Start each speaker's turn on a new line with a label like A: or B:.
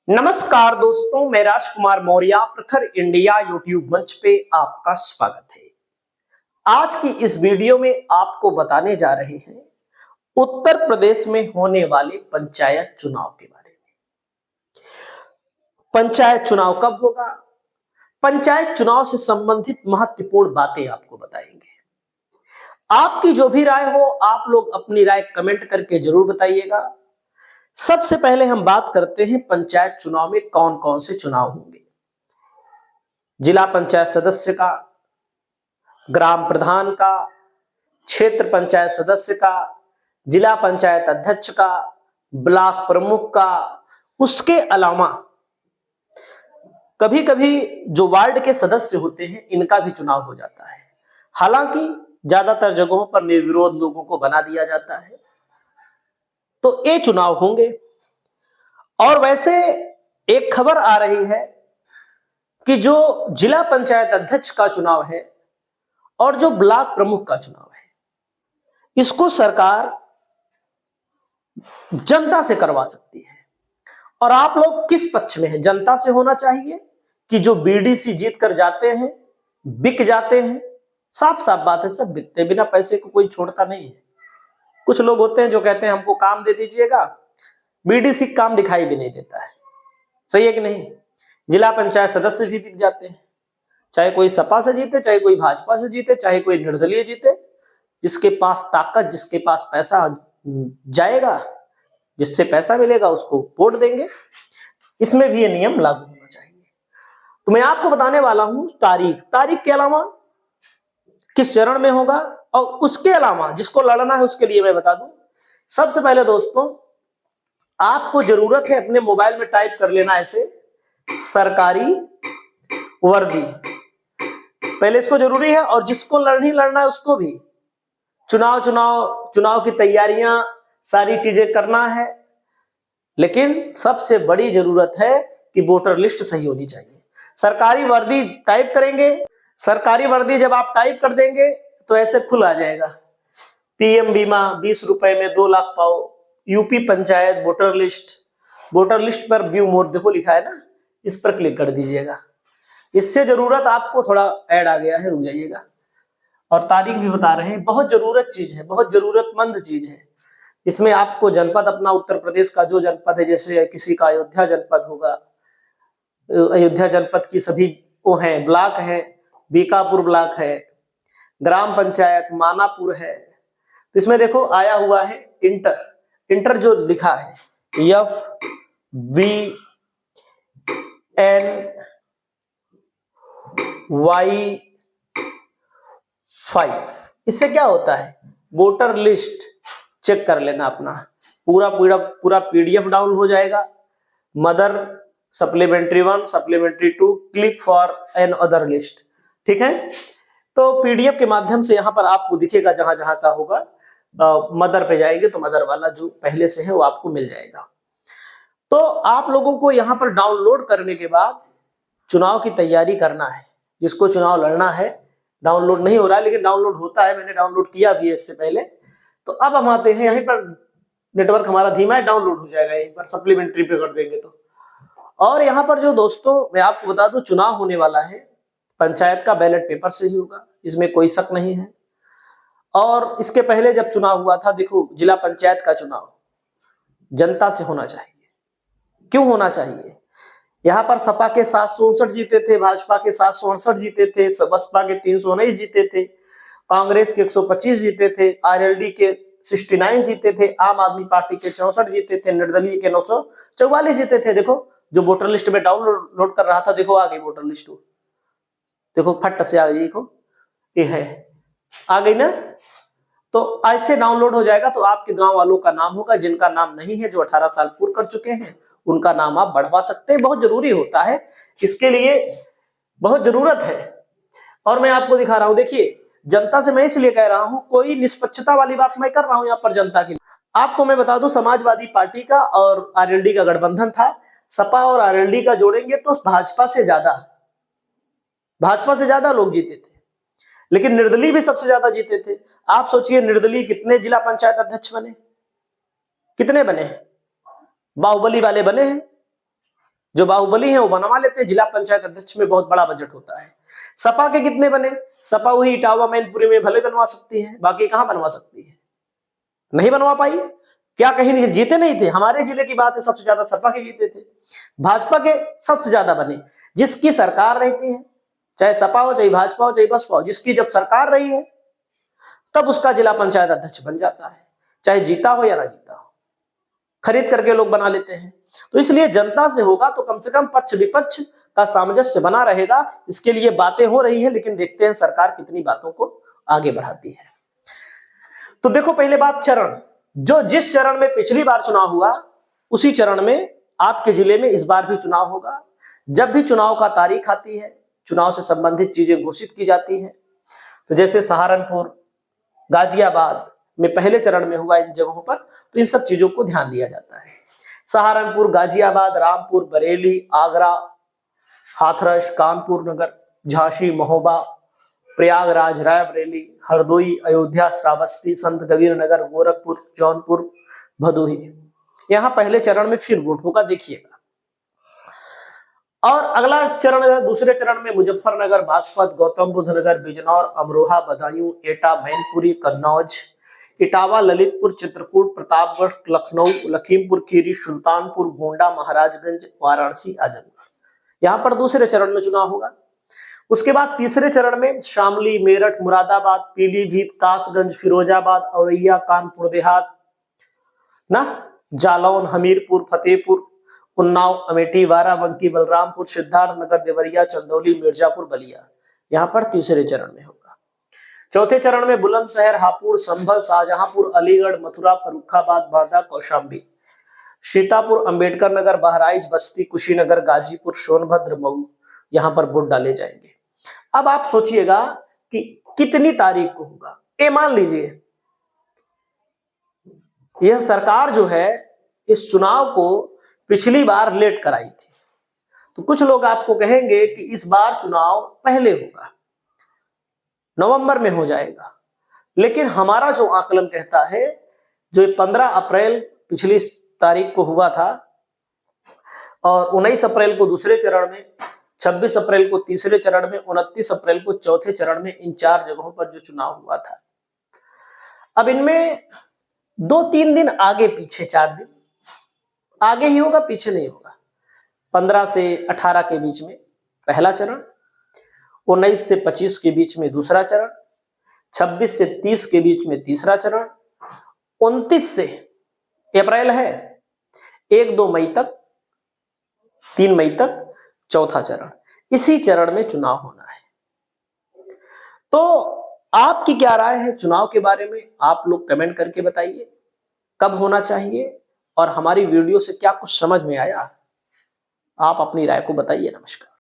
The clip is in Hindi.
A: नमस्कार दोस्तों, मैं राजकुमार मौर्य प्रखर इंडिया यूट्यूब मंच पे आपका स्वागत है। आज की इस वीडियो में आपको बताने जा रहे हैं उत्तर प्रदेश में होने वाले पंचायत चुनाव के बारे में। पंचायत चुनाव कब होगा, पंचायत चुनाव से संबंधित महत्वपूर्ण बातें आपको बताएंगे। आपकी जो भी राय हो, आप लोग अपनी राय कमेंट करके जरूर बताइएगा। सबसे पहले हम बात करते हैं पंचायत चुनाव में कौन कौन से चुनाव होंगे। जिला पंचायत सदस्य का, ग्राम प्रधान का, क्षेत्र पंचायत सदस्य का, जिला पंचायत अध्यक्ष का, ब्लॉक प्रमुख का। उसके अलावा कभी कभी जो वार्ड के सदस्य होते हैं, इनका भी चुनाव हो जाता है। हालांकि ज्यादातर जगहों पर निर्विरोध लोगों को बना दिया जाता है। तो ये चुनाव होंगे। और वैसे एक खबर आ रही है कि जो जिला पंचायत अध्यक्ष का चुनाव है और जो ब्लॉक प्रमुख का चुनाव है, इसको सरकार जनता से करवा सकती है। और आप लोग किस पक्ष में हैं? जनता से होना चाहिए कि जो बीडीसी जीत कर जाते हैं, बिक जाते हैं। साफ साफ बात है, सब बिकते, बिना पैसे को कोई छोड़ता नहीं है। कुछ लोग होते हैं जो कहते हैं हमको काम दे दीजिएगा, बीडीसी काम दिखाई भी नहीं देता है। सही है कि नहीं? जिला पंचायत सदस्य भी बिक जाते हैं, चाहे कोई सपा से जीते, चाहे कोई भाजपा से जीते, चाहे कोई निर्दलीय जीते। जिसके पास ताकत, जिसके पास पैसा जाएगा, जिससे पैसा मिलेगा, उसको वोट देंगे। इसमें भी ये नियम लागू होना चाहिए। तो मैं आपको बताने वाला हूं तारीख के अलावा किस चरण में होगा, और उसके अलावा जिसको लड़ना है उसके लिए मैं बता दूं। सबसे पहले दोस्तों, आपको जरूरत है अपने मोबाइल में टाइप कर लेना ऐसे, सरकारी वर्दी। पहले इसको जरूरी है। और जिसको लड़ना है उसको भी चुनाव की तैयारियां, सारी चीजें करना है। लेकिन सबसे बड़ी जरूरत है कि वोटर लिस्ट सही होनी चाहिए। सरकारी वर्दी टाइप करेंगे, सरकारी वर्दी जब आप टाइप कर देंगे तो ऐसे खुल आ जाएगा, पीएम बीमा 20 रुपए में 2 लाख पाओ, यूपी पंचायत वोटर लिस्ट पर व्यू मोर देखो लिखा है ना, इस पर क्लिक कर दीजिएगा। इससे जरूरत आपको थोड़ा ऐड आ गया है, रुक जाइएगा। और तारीख भी बता रहे हैं, बहुत जरूरत चीज है, बहुत जरूरतमंद चीज है। इसमें आपको जनपद अपना उत्तर प्रदेश का जो जनपद है, जैसे किसी का अयोध्या जनपद होगा, अयोध्या जनपद की सभी वो हैं, ब्लॉक है, बीकापुर ब्लॉक है, ग्राम पंचायत मानापुर है। तो इसमें देखो आया हुआ है इंटर जो लिखा है, FVNY5। इससे क्या होता है, वोटर लिस्ट चेक कर लेना अपना। पूरा पीडीएफ डाउन हो जाएगा। Mother supplementary 1, supplementary 2, click for another list. ठीक है, तो पीडीएफ के माध्यम से यहां पर आपको दिखेगा, जहां जहां का होगा मदर पे जाएंगे तो मदर वाला जो पहले से है वो आपको मिल जाएगा। तो आप लोगों को यहां पर डाउनलोड करने के बाद चुनाव की तैयारी करना है। जिसको चुनाव लड़ना है, डाउनलोड नहीं हो रहा है लेकिन डाउनलोड होता है, मैंने डाउनलोड किया भी है इससे पहले। तो अब हम आते हैं यहीं पर, नेटवर्क हमारा धीमा है, डाउनलोड हो जाएगा यहीं पर, सप्लीमेंट्री पे कर देंगे तो। और यहाँ पर जो दोस्तों मैं आपको बता दूं, चुनाव होने वाला है पंचायत का बैलेट पेपर से ही होगा, इसमें कोई शक नहीं है। और इसके पहले जब चुनाव हुआ था, देखो जिला पंचायत का चुनाव जनता से होना चाहिए। क्यों होना चाहिए? यहाँ पर सपा के 759 जीते थे, भाजपा के 768 जीते थे, बसपा के 319 जीते थे, कांग्रेस के 125 जीते थे, आरएलडी के 69 जीते थे, आम आदमी पार्टी के 64 जीते थे, निर्दलीय के 944 जीते थे। देखो जो वोटर लिस्ट में डाउनलोड कर रहा था, देखो आ गई वोटर लिस्ट, देखो फट से आ गई, देखो ये है, आ गई ना। तो ऐसे डाउनलोड हो जाएगा तो आपके गांव वालों का नाम होगा। जिनका नाम नहीं है, जो 18 साल पूर्ण कर चुके हैं, उनका नाम आप बढ़वा सकते हैं। बहुत जरूरी होता है, इसके लिए बहुत जरूरत है। और मैं आपको दिखा रहा हूं, देखिए जनता से मैं इसलिए कह रहा हूं, कोई निष्पक्षता वाली बात मैं कर रहा हूं यहाँ पर जनता के लिए। आपको मैं बता दूं, समाजवादी पार्टी का और आरएलडी का गठबंधन था। सपा और आरएलडी का जोड़ेंगे तो भाजपा से ज्यादा लोग जीते थे, लेकिन निर्दलीय भी सबसे ज्यादा जीते थे। आप सोचिए निर्दलीय कितने जिला पंचायत अध्यक्ष बने, कितने बने? बाहुबली वाले बने हैं। जो बाहुबली है वो बनवा लेते हैं, जिला पंचायत अध्यक्ष में बहुत बड़ा बजट होता है। सपा के कितने बने? सपा वही इटावा मैनपुरी में भले बनवा सकती है, बाकी कहां बनवा सकती है? नहीं बनवा पाई। क्या कहीं नहीं जीते नहीं थे? हमारे जिले की बात है, सबसे ज्यादा सपा के जीते थे, भाजपा के सबसे ज्यादा बने। जिसकी सरकार रहती है, चाहे सपा हो, चाहे भाजपा हो, चाहे बसपा हो, जिसकी जब सरकार रही है तब उसका जिला पंचायत अध्यक्ष बन जाता है, चाहे जीता हो या ना जीता हो, खरीद करके लोग बना लेते हैं। तो इसलिए जनता से होगा तो कम से कम पक्ष विपक्ष का सामंजस्य बना रहेगा। इसके लिए बातें हो रही है, लेकिन देखते हैं सरकार कितनी बातों को आगे बढ़ाती है। तो देखो, पहले बात चरण, जो जिस चरण में पिछली बार चुनाव हुआ उसी चरण में आपके जिले में इस बार भी चुनाव होगा। जब भी चुनाव का तारीख आती है, चुनाव से संबंधित चीजें घोषित की जाती हैं। तो जैसे सहारनपुर, गाजियाबाद में पहले चरण में हुआ इन जगहों पर, तो इन सब चीजों को ध्यान दिया जाता है। सहारनपुर, गाजियाबाद, रामपुर, बरेली, आगरा, हाथरस, कानपुर नगर, झांसी, महोबा, प्रयागराज, रायबरेली, हरदोई, अयोध्या, श्रावस्ती, संत कबीर नगर, गोरखपुर, जौनपुर, भदोही, यहां पहले चरण में फिर वोट होगा, देखिएगा। और अगला चरण है दूसरे चरण में मुजफ्फरनगर, बागपत, गौतम बुद्ध नगर, बिजनौर, अमरोहा, बदायूं, एटा, मैनपुरी, कन्नौज, इटावा, ललितपुर, चित्रकूट, प्रतापगढ़, लखनऊ, लखीमपुर खीरी, सुल्तानपुर, गोंडा, महाराजगंज, वाराणसी, आजमगढ़, यहां पर दूसरे चरण में चुनाव होगा। उसके बाद तीसरे चरण में शामली, मेरठ, मुरादाबाद, पीलीभीत, कासगंज, फिरोजाबाद, औरैया, कानपुर देहात ना, जालौन, हमीरपुर, फतेहपुर, उन्नाव, अमेठी, बाराबंकी, बलरामपुर, सिद्धार्थनगर, देवरिया, चंदौली, मिर्जापुर, बलिया, यहां पर तीसरे चरण में होगा। चौथे चरण में बुलंदशहर, हापुड़, संभल, शाहजहांपुर, अलीगढ़, मथुरा, फर्रुखाबाद, बांदा, कौशाम्बी, सीतापुर, अंबेडकर नगर, बहराइच, बस्ती, कुशीनगर, गाजीपुर, सोनभद्र, मऊ, यहां पर वोट डाले जाएंगे। अब आप सोचिएगा कि कितनी तारीख को होगा। ये मान लीजिए यह सरकार जो है इस चुनाव को पिछली बार लेट कराई थी, तो कुछ लोग आपको कहेंगे कि इस बार चुनाव पहले होगा, नवंबर में हो जाएगा। लेकिन हमारा जो आकलन कहता है, जो 15 अप्रैल पिछली तारीख को हुआ था और 19 अप्रैल को दूसरे चरण में, 26 अप्रैल को तीसरे चरण में, 29 अप्रैल को चौथे चरण में, इन 4 जगहों पर जो चुनाव हुआ था, अब इनमें 2-3 दिन आगे पीछे, 4 दिन आगे ही होगा, पीछे नहीं होगा। 15 से 18 के बीच में पहला चरण, 19 से 25 के बीच में दूसरा चरण, 26 से 30 के बीच में तीसरा चरण, 29 से अप्रैल है 1-2 मई तक, 3 मई तक चौथा चरण। इसी चरण में चुनाव होना है। तो आपकी क्या राय है चुनाव के बारे में? आप लोग कमेंट करके बताइए कब होना चाहिए, और हमारी वीडियो से क्या कुछ समझ में आया, आप अपनी राय को बताइए। नमस्कार।